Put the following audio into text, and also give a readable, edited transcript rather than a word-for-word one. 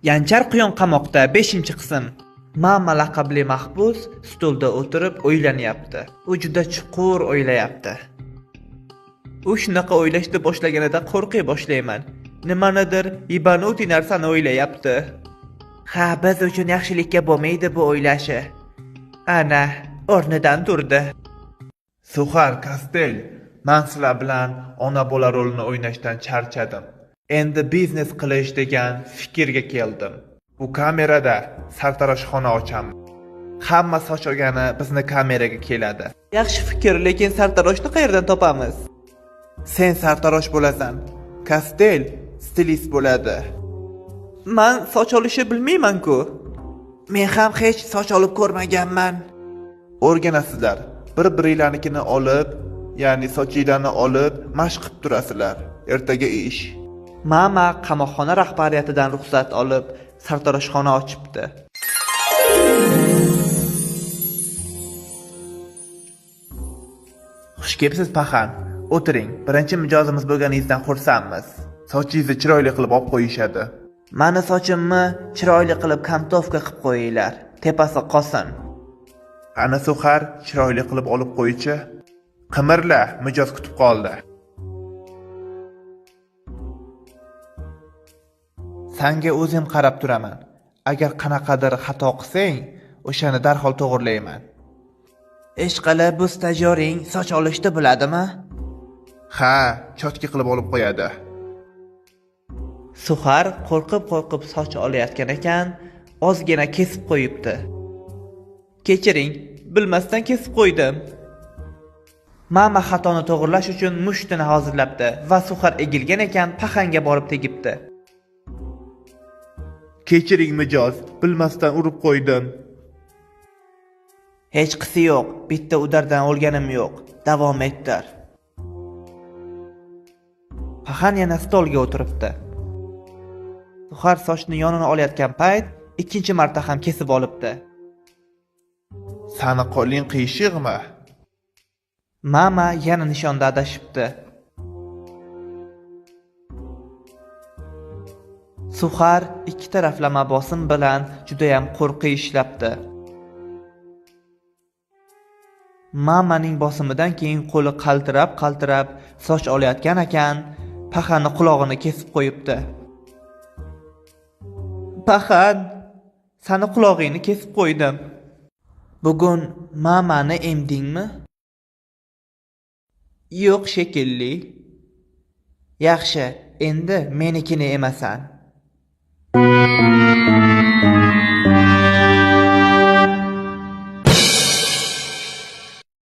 Yanchar quyon qamoqda 5-qism. Mama laqabli mahbus stulda o'tirib o'ylanyapti. U juda chuqur o'ylayapti. U shunaqa o'ylashni boshlaganida qo'rqay boshlayman. Nimanidir ibanuti narsani o'ylayapti. Ha, biz uchun yaxshilikka bo'lmaydi bu o'ylashi. Ana, o'rnidan turdi. Suxar Kastel, men sizlar bilan ona bola rolini o'ynashdan charchadim. Endi biznes qilish degan fikrga keldim. Bu kamerada sartaroshxona ochamiz. Hamma soch olgani bizni kameraga keladi. Yaxshi fikr, lekin sartaroshni qayerdan topamiz? Sen sartarosh bo'lasan. Kastel stilist bo'ladi. Men soch olishni bilmayman-ku. Men ham hech soch olib ko'rmaganman. O'rganasizlar. Bir-biringlarnikini olib, ya'ni sochinglarni olib, mashq qilib turasizlar. Ertaga ish. Mama qamoqxona rahbariyatidan ruxsat olib, sartaroshxona ochibdi. Xush kelibsiz paxan. O'tiring. Birinchi mijozimiz bo'lganingizdan xursandmiz. Sochingizni chiroyli qilib olib qo'yishadi. Mani sochimni chiroyli qilib kantovka qilib qo'yinglar. Tepasi qosin. Ana Suxar chiroyli qilib olib qo'ychi. Qimirla, mijoz kutib qoldi. Sanga o'zim qarab turaman. Agar qanaqadir xato qilsang, o'shani darhol to'g'rilayman. Ishqilib, bu stajyoring soch olishni biladimi? Ha, cho'tki qilib olib qo'yadi. Suxar qo'rqib soch olayotgan ekan, ozgina kesib qo'yibdi. Kechiring, bilmasdan kesib qo'ydim. Mama xatoni to'g'rilash uchun mushtini hozirlabdi va Suxar egilgan ekan, paxanga borib tegibdi. Kechiring mijoz, bilmasdan urib qo'ydim. Hech qisi yo'q, bitta udardan o'lganim yo'q. Davom ettir. Paxan yana stolga o'tiribdi. Suxar sochni yonini olayotgan payt ikkinchi marta ham kesib olibdi. Sani qo'ling qiyshiqmi? Mama yana nishonda adashibdi. Suxar ikki taraflama bosim bilan judayam qo'rqiy ishlabdi. Mamaning bosimidan keyin qo'li qaltirab soch olayotgan ekan, Paxanni qulog'ini kesib qo'yibdi. Paxan, seni qulog'ingni kesib qo'ydim. Bugun mamani emdingmi? Yo'q shekilli. Yaxshi, endi menikini emasan.